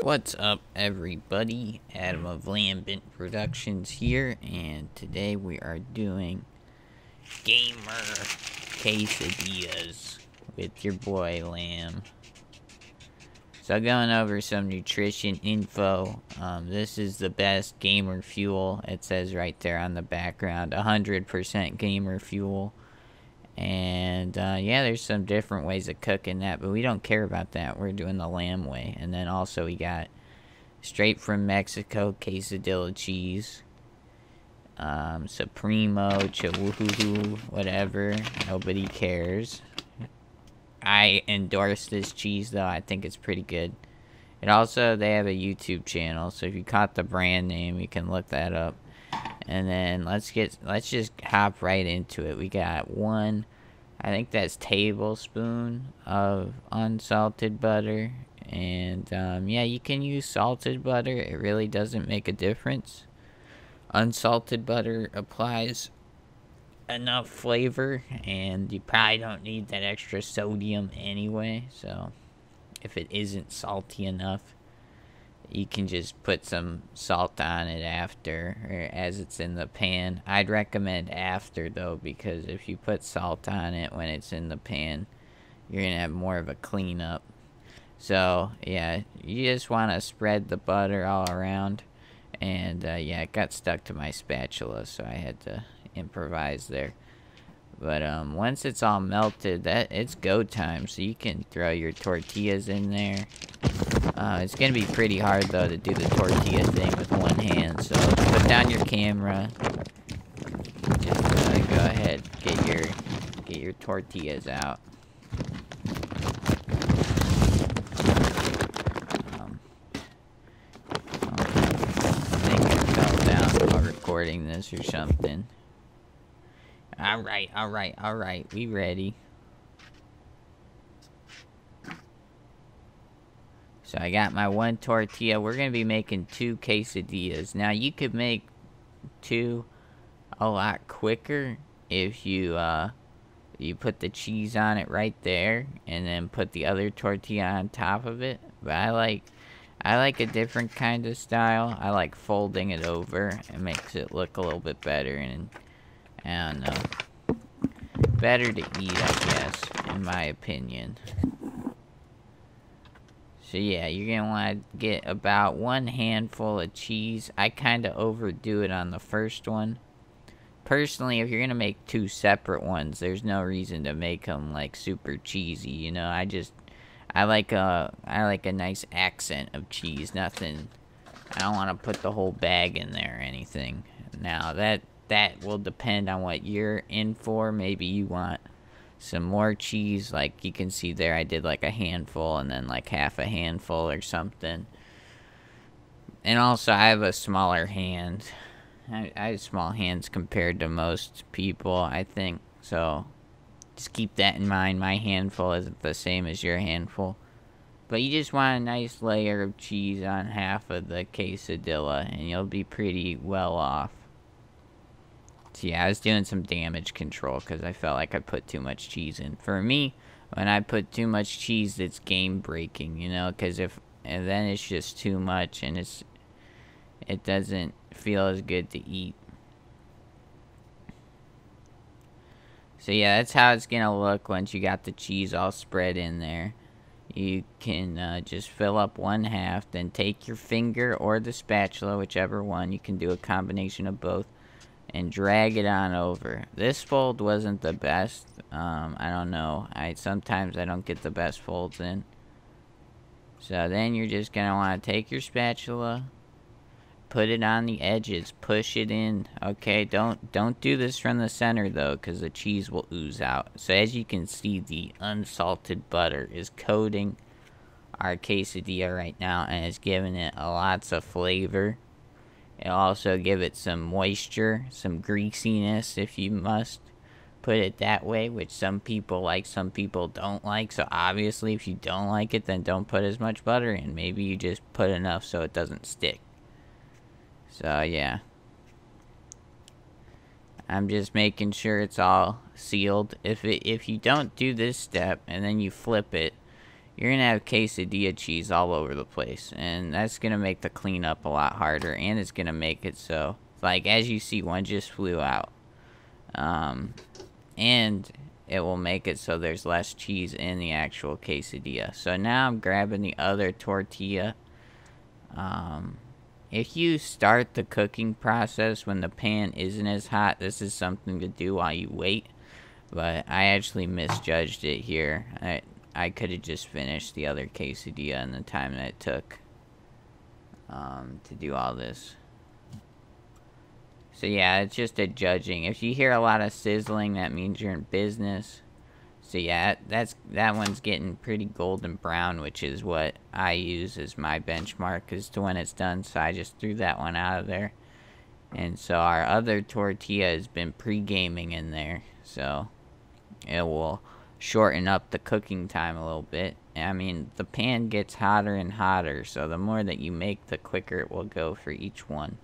What's up, everybody? Adam of LambentProductions here, and today we are doing gamer quesadillas with your boy Lamb. So going over some nutrition info. This is the best gamer fuel. It says right there on the background, 100% gamer fuel. And yeah, there's some different ways of cooking that, but we don't care about that. We're doing the lamb way. And then also we got straight from Mexico quesadilla cheese, Supremo, Chihuahua, whatever. Nobody cares. I endorse this cheese though. I think it's pretty good. It also, they have a YouTube channel, so if you caught the brand name, you can look that up. And then let's just hop right into it. We got one, I think that's tablespoon of unsalted butter. And yeah, you can use salted butter. It really doesn't make a difference. Unsalted butter applies enough flavor, and you probably don't need that extra sodium anyway. So if it isn't salty enough, you can just put some salt on it after, or as it's in the pan. I'd recommend after though, because if you put salt on it when it's in the pan, you're gonna have more of a cleanup. So yeah, you just want to spread the butter all around. And yeah, it got stuck to my spatula, so I had to improvise there. But once it's all melted, it's go time, so you can throw your tortillas in there. It's gonna be pretty hard though to do the tortilla thing with one hand, so put down your camera. Just go ahead, get your tortillas out. I think it fell down while recording this or something. Alright, we ready. So I got my one tortilla. We're going to be making 2 quesadillas. Now you could make 2 a lot quicker if you put the cheese on it right there and then put the other tortilla on top of it. But I like a different kind of style. I like folding it over. It makes it look a little bit better, and I don't know, better to eat, I guess, in my opinion. So yeah, you're gonna want to get about 1 handful of cheese. I kind of overdo it on the first one. Personally, if you're gonna make 2 separate ones, there's no reason to make them like super cheesy, you know. I like a nice accent of cheese. Nothing, I don't want to put the whole bag in there or anything. Now that will depend on what you're in for. Maybe you want some more cheese, like you can see there I did like a handful and then like half a handful or something. And also I have a smaller hand. I have small hands compared to most people, I think, so just keep that in mind. My handful isn't the same as your handful, but you just want a nice layer of cheese on half of the quesadilla and you'll be pretty well off. So yeah, I was doing some damage control because I felt like I put too much cheese in. For me, when I put too much cheese, it's game breaking, you know, because and then it's just too much and it doesn't feel as good to eat. So yeah, that's how it's gonna look once you got the cheese all spread in there. You can just fill up 1/2, then take your finger or the spatula, whichever one. You can do a combination of both, and drag it on over. This fold wasn't the best. I don't know. Sometimes I don't get the best folds in. So then you're just gonna want to take your spatula, put it on the edges, push it in. Okay, don't do this from the center though, because the cheese will ooze out. So as you can see, the unsalted butter is coating our quesadilla right now, and it's giving it lots of flavor. It'll also give it some moisture, some greasiness, if you must put it that way, which some people like, some people don't like. So obviously if you don't like it, then don't put as much butter in. Maybe you just put enough so it doesn't stick. So yeah, I'm just making sure it's all sealed. If you don't do this step and then you flip it, you're gonna have quesadilla cheese all over the place, and that's gonna make the cleanup a lot harder, and it's gonna make it so, like, as you see, one just flew out. And it will make it so there's less cheese in the actual quesadilla. So now I'm grabbing the other tortilla. If you start the cooking process when the pan isn't as hot, this is something to do while you wait. But I actually misjudged it here. I could have just finished the other quesadilla in the time that it took to do all this. So yeah, it's just a judging. If you hear a lot of sizzling, that means you're in business. So yeah, that one's getting pretty golden brown, which is what I use as my benchmark as to when it's done. So I just threw that one out of there. And so our other tortilla has been pre-gaming in there. So it will shorten up the cooking time a little bit. I mean, the pan gets hotter and hotter. So the more that you make, the quicker it will go for each one.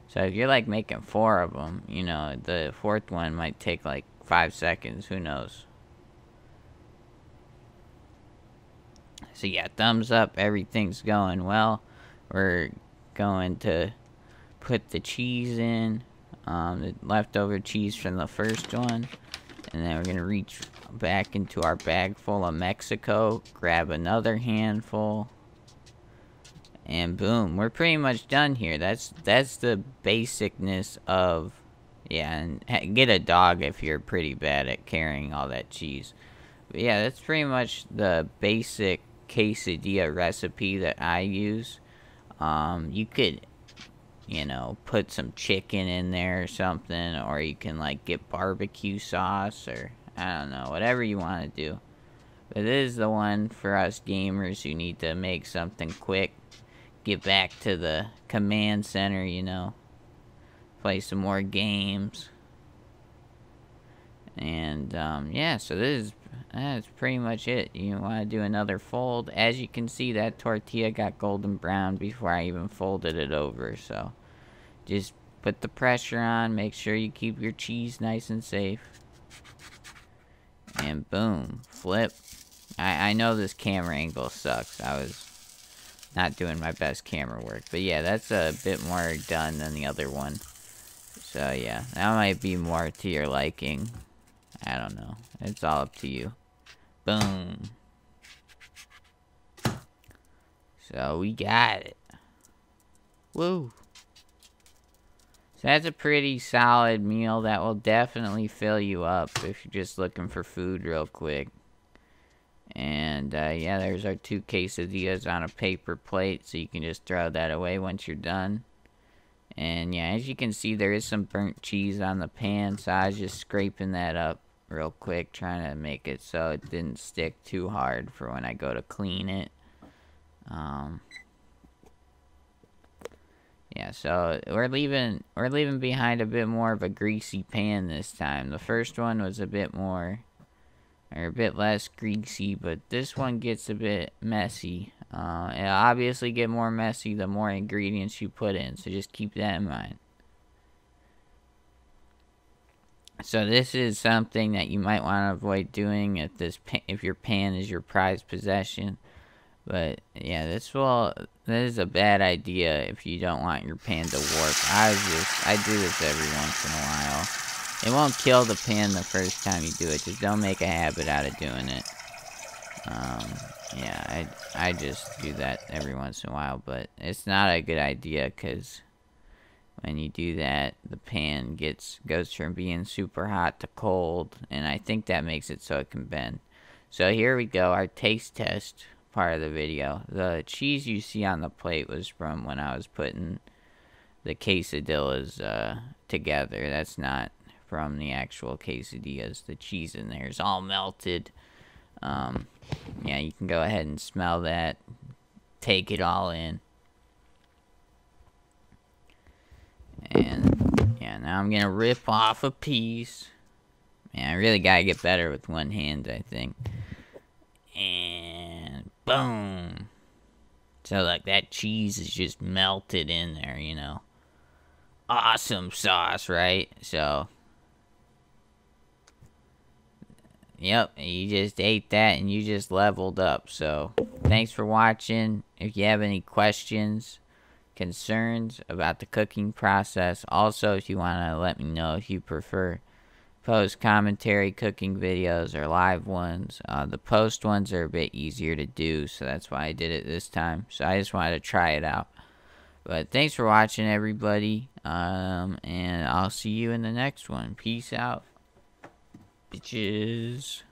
So if you're like making 4 of them, you know, the 4th one might take like 5 seconds. Who knows? So yeah, thumbs up. Everything's going well. We're going to put the cheese in. The leftover cheese from the first one. And then we're going to reach back into our bag full of Mexico. Grab another handful. And boom, we're pretty much done here. That's the basicness of, yeah, and get a dog if you're pretty bad at carrying all that cheese. But yeah, that's pretty much the basic quesadilla recipe that I use. You could, you know, put some chicken in there or something, or you can like get barbecue sauce, or I don't know, whatever you want to do. But this is the one for us gamers who need to make something quick. Get back to the command center, you know. Play some more games. And, yeah, so that's pretty much it. You want to do another fold. As you can see, that tortilla got golden brown before I even folded it over. So, just put the pressure on. Make sure you keep your cheese nice and safe. And boom. Flip. I know this camera angle sucks. I was not doing my best camera work. But yeah, that's a bit more done than the other one. So yeah, that might be more to your liking. I don't know. It's all up to you. Boom. So we got it. Woo. So that's a pretty solid meal that will definitely fill you up if you're just looking for food real quick. And, yeah, there's our 2 quesadillas on a paper plate, so you can just throw that away once you're done. And, yeah, as you can see, there is some burnt cheese on the pan, so I was just scraping that up real quick, trying to make it so it didn't stick too hard for when I go to clean it. Yeah, so we're leaving behind a bit more of a greasy pan this time. The first one was a bit more, or a bit less greasy, but this one gets a bit messy. It'll obviously get more messy the more ingredients you put in, so just keep that in mind. So this is something that you might want to avoid doing if your pan is your prized possession. But yeah, this is a bad idea if you don't want your pan to warp. I do this every once in a while. It won't kill the pan the first time you do it. Just don't make a habit out of doing it. Yeah, I just do that every once in a while, but it's not a good idea because when you do that, the pan goes from being super hot to cold, and I think that makes it so it can bend. So here we go, our taste test part of the video. The cheese you see on the plate was from when I was putting the quesadillas together. That's not from the actual quesadillas. The cheese in there is all melted. Yeah, you can go ahead and smell that. Take it all in. And yeah, now I'm gonna rip off a piece. Man, I really gotta get better with one hand, I think. And boom. So like that cheese is just melted in there, you know. Awesome sauce, right? So Yep, you just ate that and you just leveled up. So, thanks for watching. If you have any questions, concerns about the cooking process, also if you want to let me know if you prefer post commentary cooking videos or live ones. The post ones are a bit easier to do, so that's why I did it this time. So I just wanted to try it out. But thanks for watching, everybody. And I'll see you in the next one. Peace out, bitches.